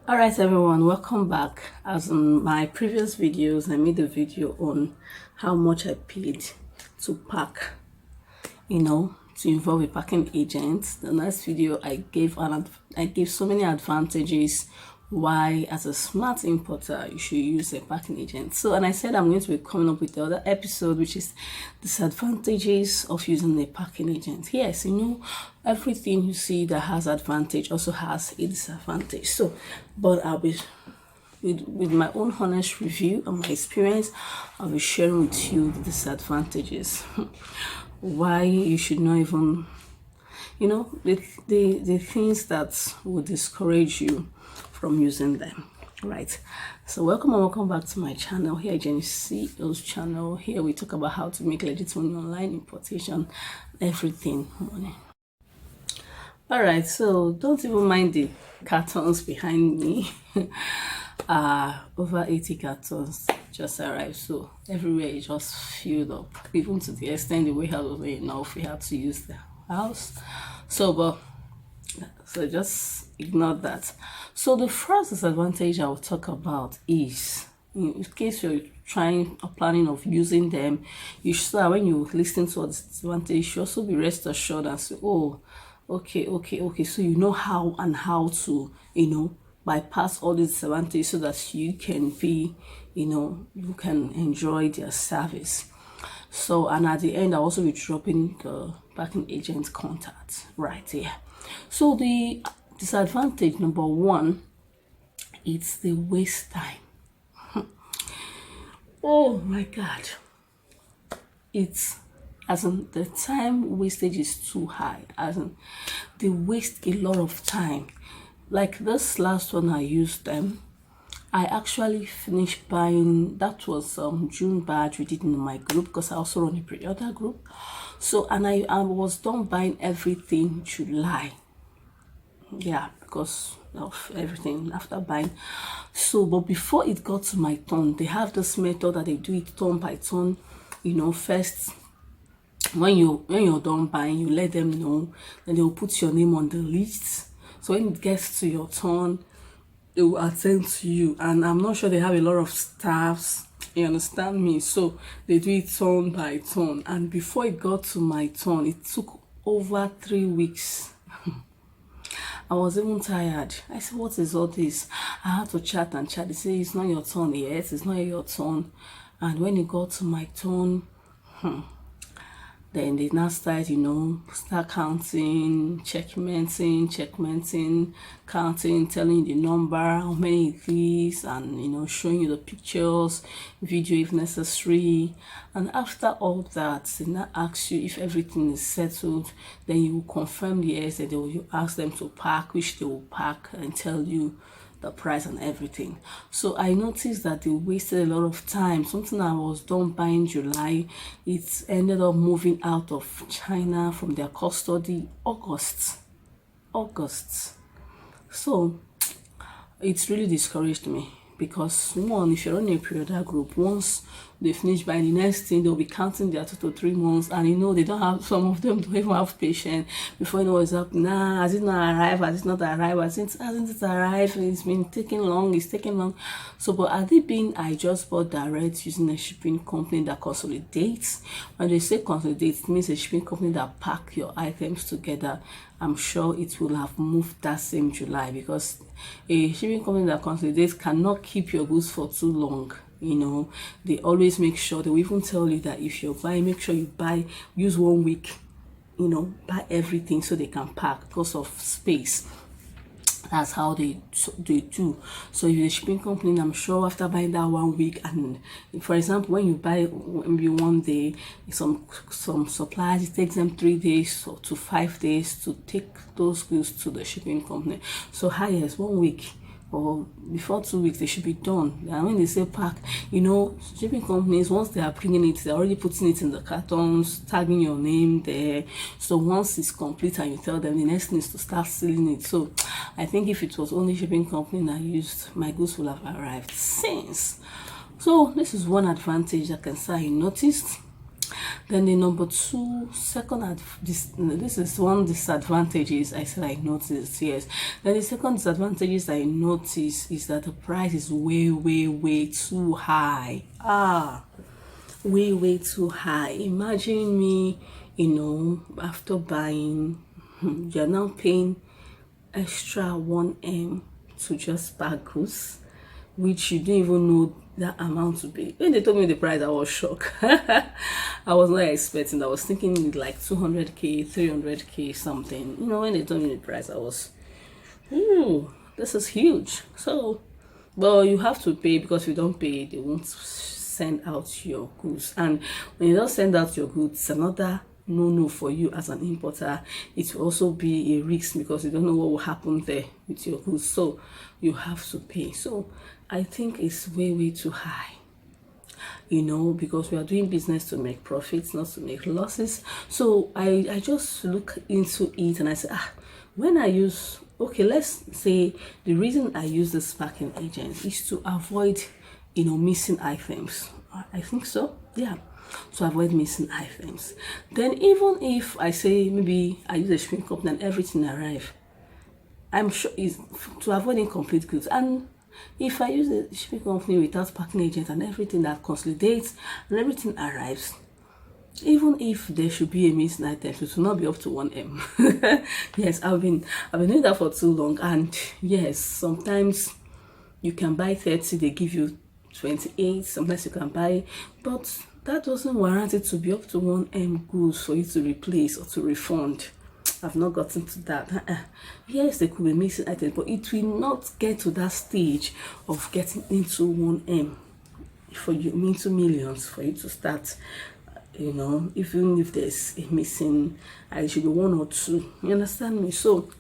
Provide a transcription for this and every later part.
Alright everyone, welcome back. As in my previous videos, I made a video on how much I paid to pack, to involve a packing agent. The next video I gave so many advantages why as a smart importer you should use a packing agent. And I said I'm going to be coming up with the other episode, which is disadvantages of using a packing agent. Yes, everything you see that has advantage also has a disadvantage. But I'll be with my own honest review and my experience, I'll be sharing with you the disadvantages. Why you should not even, the things that will discourage you from using them, right? So welcome and welcome back to my channel. Here Jenny CEO's channel. Here we talk about how to make legit money online, importation, everything money. All right, so don't even mind the cartons behind me. Over 80 cartons just arrived, so everywhere is just filled up, even to the extent the warehouse wasn't enough. We had to use the house. So just ignore that. So the first disadvantage I will talk about is, in case you're planning of using them, you should, when you listen to a disadvantage, you should also be rest assured and say, oh, okay, so you know how to bypass all these disadvantages so that you can be, you can enjoy their service. And at the end, I'll also be dropping the packing agent contact right here. So the disadvantage number one, it's the waste time. Oh my God. It's as in the time wastage is too high, as in they waste a lot of time. Like this last one I used them, I actually finished buying, that was June batch we did in my group, because I also run a pre-order group. And I was done buying everything July. Yeah, because of everything after buying. But before it got to my turn, they have this method that they do it turn by turn. First when you're done buying, you let them know, then they will put your name on the list. So when it gets to your turn, they will attend to you. And I'm not sure they have a lot of staffs, you understand me? So they do it turn by turn. And before it got to my turn, it took over 3 weeks. I was even tired. I said, what is all this? I had to chat and chat. They say, it's not your turn. Yes, it's not your turn. And when it got to my turn, then they now start, start counting, checkmenting, counting, telling you the number, how many it is, and, showing you the pictures, video if necessary. And after all that, they now ask you if everything is settled. Then you will confirm yes, and you ask them to pack, which they will pack and tell you the price and everything. So I noticed that they wasted a lot of time. Something I was done buying July, it ended up moving out of China from their custody August. So it's really discouraged me, because one, if you're on a pre-order group, once they finish buying, the next thing they'll be counting their 2 to 3 months, and they don't have, some of them don't even have patience before what's up. Has it not arrived? Has it not arrived? Hasn't it arrived? It's been taking long. It's taking long. But at the being, I just bought direct using a shipping company that consolidates. When they say consolidate, it means a shipping company that pack your items together. I'm sure it will have moved that same July, because a shipping company that consolidates cannot keep your goods for too long. They always make sure, they will even tell you that if you're buying, make sure you use 1 week, buy everything so they can pack, because of space. That's how they do. So if you're a shipping company, I'm sure after buying that 1 week, and for example, when you buy maybe 1 day, some suppliers, it takes them 3 days to 5 days to take those goods to the shipping company. So highest 1 week, or before 2 weeks, they should be done. And when they say pack, shipping companies, once they are bringing it, they're already putting it in the cartons, tagging your name there. So once it's complete and you tell them, the next thing is to start sealing it. So I think if it was only shipping company I used, my goods will have arrived since. So this is one advantage I can say I noticed. Then the number two, second, this is one disadvantages I said I noticed. Yes. Then the second disadvantages I noticed is that the price is way too high. Way too high. Imagine me, after buying, you're now paying extra 1M to just pack goods, which you didn't even know that amount to be. When they told me the price, I was shocked. I was not expecting. I was thinking like 200k, 300k something. When they told me the price, I was, this is huge. So, but you have to pay, because if you don't pay, they won't send out your goods. And when you don't send out your goods, it's another no for you as an importer. It will also be a risk, because you don't know what will happen there with your goods, so you have to pay. So I think it's way too high, because we are doing business to make profits, not to make losses. So I just look into it and I say, when I use, okay, let's say the reason I use this packing agent is to avoid missing items. I think so, yeah, to avoid missing items. Then even if I say maybe I use a shipping company and everything arrive, I'm sure it's to avoid incomplete goods. And if I use a shipping company without packing agent and everything that consolidates and everything arrives, even if there should be a missing item, it will not be up to 1M. Yes, I've been doing that for too long. And yes, sometimes you can buy 30, they give you 28, sometimes you can buy, but that doesn't warrant it to be up to 1M goods for you to replace or to refund. I've not gotten to that. Yes, there could be missing items, but it will not get to that stage of getting into 1M for you, into millions, for you to start, even if there's a missing, it should be 1 or 2. You understand me? So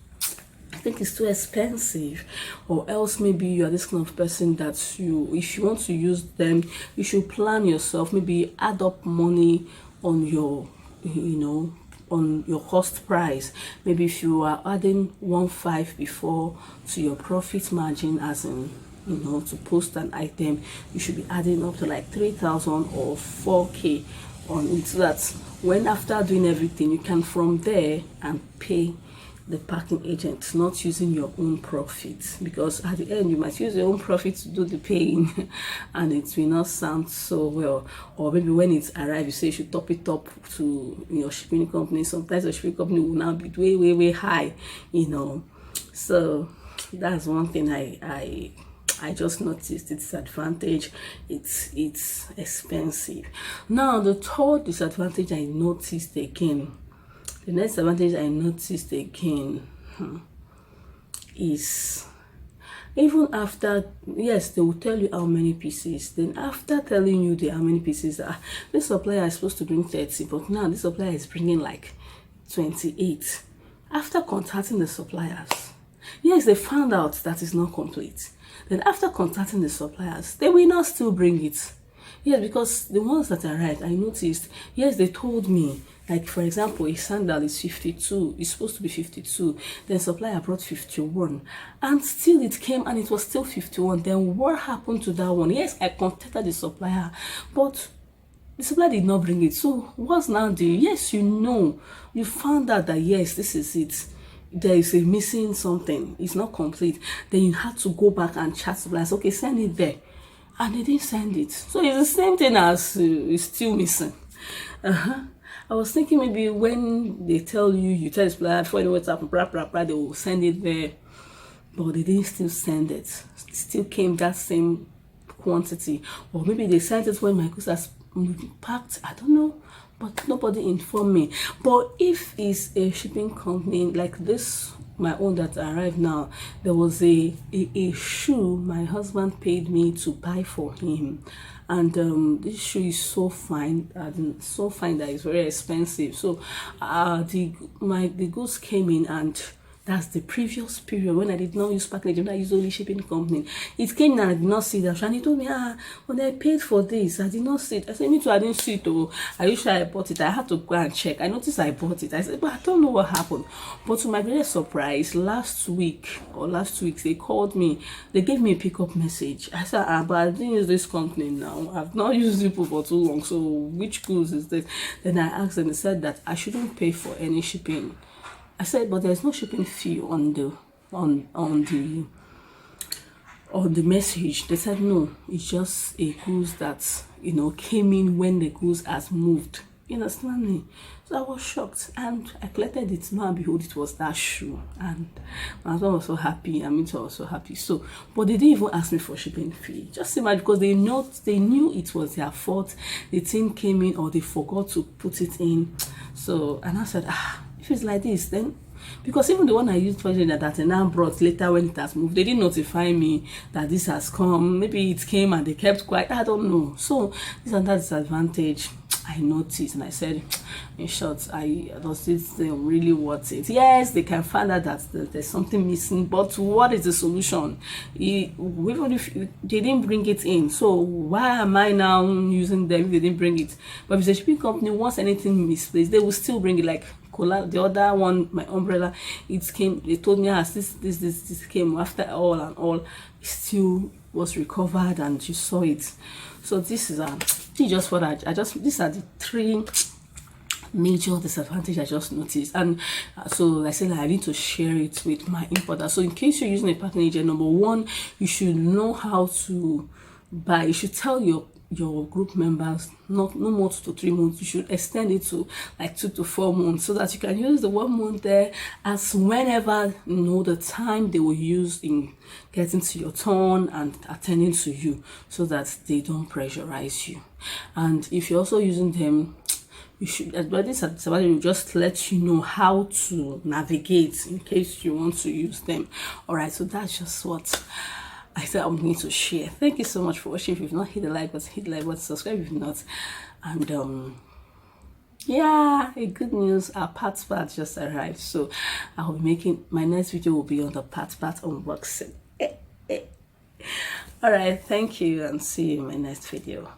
I think it's too expensive. Or else maybe you are this kind of person that if you want to use them, you should plan yourself, maybe add up money on your on your cost price. Maybe if you are adding 1.5 before to your profit margin, as in to post an item, you should be adding up to like 3,000 or 4k on it, so that when after doing everything, you can from there and pay the packing agent, not using your own profit, because at the end you might use your own profit to do the paying and it will not sound so well. Or maybe when it arrives, you say you should top it up to your shipping company. Sometimes the shipping company will now be way high, so that's one thing I just noticed. Its advantage, it's expensive. Now the third disadvantage I noticed again, the next advantage I noticed again is, even after, yes, they will tell you how many pieces. Then after telling you how many pieces, this supplier is supposed to bring 30, but now this supplier is bringing like 28. After contacting the suppliers, yes, they found out that it's not complete. Then after contacting the suppliers, they will not still bring it. Yes, because the ones that arrived, I noticed, yes, they told me, like for example, a sandal is 52, it's supposed to be 52, then supplier brought 51, and still it came and it was still 51. Then what happened to that one? Yes, I contacted the supplier, but the supplier did not bring it. So what's now the, yes, you found out that yes, this is it, there is a missing something, it's not complete, then you had to go back and chat suppliers, okay, send it there, and they didn't send it. So it's the same thing as it's still missing. I was thinking maybe when they tell you, you tell the supplier before you know what's happening, they will send it there, but they didn't still send it. It still came that same quantity, or maybe they sent it when my goods are packed. I don't know, but nobody informed me. But if it's a shipping company like this, my own that arrived now, there was a shoe my husband paid me to buy for him, and this shoe is so fine, that it's very expensive. So the goods came in, and That's the previous period when I did not use packaging, when I used only shipping company. It came and I did not see that. And he told me, when I paid for this, I did not see it. I said, me too, I didn't see it. Oh, are you sure I bought it? I had to go and check. I noticed I bought it. I said, but I don't know what happened. But to my greatest surprise, last week, they called me. They gave me a pickup message. I said, but I didn't use this company now. I've not used it for too long. So which goods is this? Then I asked them. They said that I shouldn't pay for any shipping. I said, but there's no shipping fee on the message. They said no, it's just a goods that came in when the goods has moved. You understand me? So I was shocked and I collected it. Now and behold, it was that shoe, and my husband was so happy. I was so happy. So, but they didn't even ask me for shipping fee. Just imagine, because they knew it was their fault. The thing came in or they forgot to put it in. So, and I said, if it's like this, then, because even the one I used for that I now brought later when it has moved, they didn't notify me that this has come. Maybe it came and they kept quiet. I don't know. So this and that disadvantage I noticed, and I said, in short, does this thing really worth it? Yes, they can find out that there's something missing, but what is the solution? Even if they didn't bring it in, so why am I now using them if they didn't bring it? But if the shipping company wants anything misplaced, they will still bring it. Like the other one, my umbrella, it came. They told me, this came after all and all, it still was recovered, and you saw it. So this is just what these are the three major disadvantages I just noticed. And so I said I need to share it with my importer. So in case you're using a partner agent, number one, you should know how to buy. You should tell your group members no more 2 to 3 months. You should extend it to like 2 to 4 months, so that you can use the 1 month there as whenever the time they will use in getting to your turn and attending to you, so that they don't pressurize you. And if you're also using them, you should, but this will just let you know how to navigate in case you want to use them. All right, so that's just what I said I'm going to share. Thank you so much for watching. If you've not hit the like button, hit the like button, subscribe if not. And yeah, a good news, our part just arrived. So I'll be making, my next video will be on the part unboxing. All right, thank you, and see you in my next video.